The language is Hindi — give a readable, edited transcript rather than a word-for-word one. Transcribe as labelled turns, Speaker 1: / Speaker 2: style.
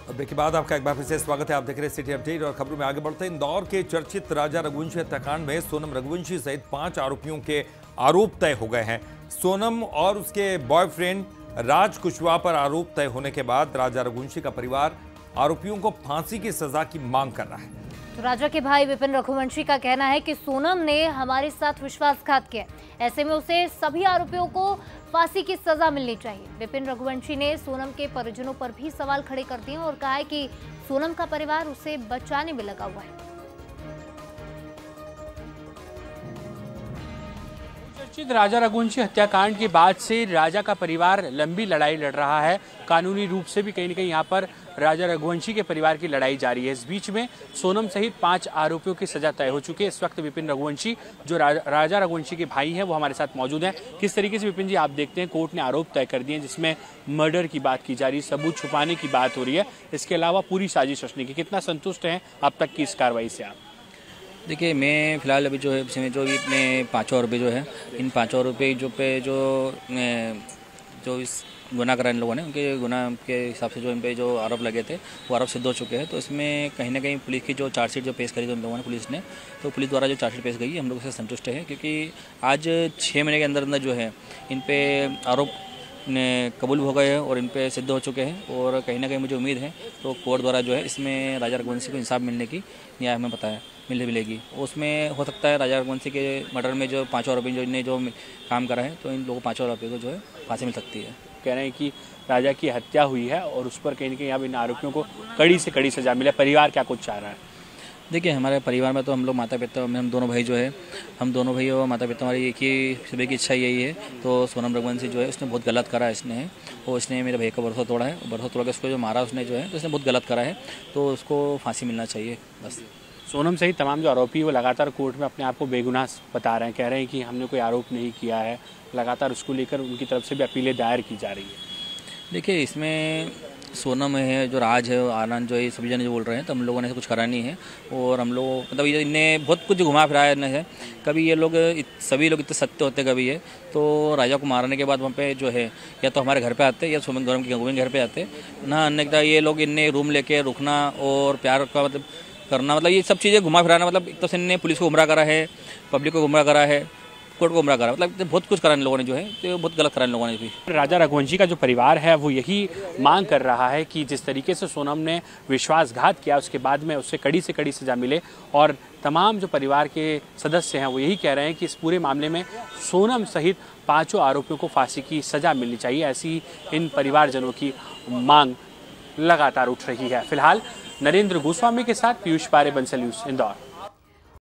Speaker 1: ब्रेक के बाद आपका एक बार फिर से स्वागत है। आप देख रहे हैं सिटी अपडेट और खबरों में आगे बढ़ते हैं। इंदौर के चर्चित राजा रघुवंशी हत्याकांड में सोनम रघुवंशी सहित 5 आरोपियों के आरोप तय हो गए हैं। सोनम और उसके बॉयफ्रेंड राज कुशवाहा पर आरोप तय होने के बाद राजा रघुवंशी का परिवार आरोपियों को फांसी की सजा की मांग कर रहा है।
Speaker 2: तो राजा के भाई विपिन रघुवंशी का कहना है कि सोनम ने हमारे साथ विश्वासघात किया, ऐसे में उसे सभी आरोपियों को फांसी की सजा मिलनी चाहिए। विपिन रघुवंशी ने सोनम के परिजनों पर भी सवाल खड़े कर दिए और कहा है कि सोनम का परिवार उसे बचाने में लगा हुआ है।
Speaker 3: चर्चित राजा रघुवंशी हत्याकांड के बाद से राजा का परिवार लंबी लड़ाई लड़ रहा है। कानूनी रूप से भी कहीं न कहीं यहाँ पर राजा रघुवंशी के परिवार की लड़ाई जारी है। इस बीच में सोनम सहित 5 आरोपियों की सजा तय हो चुकी है। इस वक्त विपिन रघुवंशी जो राजा रघुवंशी के भाई हैं वो हमारे साथ मौजूद हैं। किस तरीके से विपिन जी आप देखते हैं कोर्ट ने आरोप तय कर दिए जिसमें मर्डर की बात की जा रही है, सबूत छुपाने की बात हो रही है, इसके अलावा पूरी साजिश रचने की, कितना संतुष्ट हैं अब तक की इस कार्रवाई से आप?
Speaker 4: देखिए, मैं फिलहाल अभी जो है इसमें जो इतने 5 आरोपी जो है, इन 5 आरोपी जो इस गुनाह करा इन लोगों ने, उनके गुनाह के हिसाब से जो इन पे जो आरोप लगे थे वो आरोप सिद्ध हो चुके हैं। तो इसमें कहीं ना कहीं पुलिस की जो चार्जशीट जो पेश करी थी उन लोगों ने, पुलिस ने, तो पुलिस द्वारा जो चार्जशीट पेश गई हम लोग उससे संतुष्ट है, क्योंकि आज 6 महीने के अंदर अंदर जो है इन पे आरोप ने कबूल हो गए हैं और इन पे सिद्ध हो चुके हैं। और कहीं ना कहीं मुझे उम्मीद है तो कोर्ट द्वारा जो है इसमें राजा रघुवंशी को इंसाफ मिलने की न्याय हमें पता है मिलेगी। उसमें हो सकता है राजा रघुवंशी के मर्डर में जो 5 आरोपी जो काम करा है तो इन लोगों 5 आरोपियों को जो है फांसी मिल सकती है।
Speaker 3: कह रहे हैं कि राजा की हत्या हुई है और उस पर कहीं ना कहीं अब इन आरोपियों को कड़ी से कड़ी सजा मिले। परिवार क्या कुछ चाह रहा है?
Speaker 4: देखिए, हमारे परिवार में तो हम लोग माता पिता में हम दोनों भाई जो है, हम दोनों भाई और माता पिता हमारी एक ही सभी की इच्छा यही है। तो सोनम रघुवंशी जो है उसने बहुत गलत करा है, इसने और उसने मेरे भाई का भरोसा तोड़ा है, भरोसा तोड़ के उसको जो मारा उसने जो है तो उसने बहुत गलत करा है, तो उसको फांसी मिलना चाहिए बस।
Speaker 3: सोनम सहित तमाम जो आरोपी वो लगातार कोर्ट में अपने आप को बेगुनाह बता रहे हैं, कह रहे हैं कि हमने कोई आरोप नहीं किया है, लगातार उसको लेकर उनकी तरफ से भी अपीलें दायर की जा रही है।
Speaker 4: देखिए, इसमें सोनम है, जो राज है, आनंद जो है, सभी जने जो बोल रहे हैं तो हम लोगों ने कुछ करा नहीं है। और हम लोग मतलब ये इन्हें बहुत कुछ घुमा फिराया है। कभी ये लोग सभी लोग इतने सत्य होते कभी ये तो राजा को मारने के बाद वहाँ पे जो है या तो हमारे घर पे आते या सोमन गौरव के घर पे आते ना, अन्यथा ये लोग इन्हें रूम लेके रुकना और प्यार का मतलब करना, मतलब ये सब चीज़ें घुमा फिराना, मतलब एक तो इन्हें पुलिस को गुमराह करा है, पब्लिक को गुमराह करा है, कोर्ट को गुमराह करा, मतलब बहुत कुछ करा इन लोगों ने जो है, तो बहुत गलत करा इन लोगों ने भी।
Speaker 3: राजा रघुवंशी का जो परिवार है वो यही मांग कर रहा है कि जिस तरीके से सोनम ने विश्वासघात किया उसके बाद में उससे कड़ी से कड़ी सजा मिले। और तमाम जो परिवार के सदस्य हैं वो यही कह रहे हैं कि इस पूरे मामले में सोनम सहित 5 आरोपियों को फांसी की सजा मिलनी चाहिए। ऐसी इन परिवारजनों की मांग लगातार उठ रही है। फिलहाल नरेंद्र गोस्वामी के साथ पीयूष पारे, बंसल न्यूज़, इंदौर।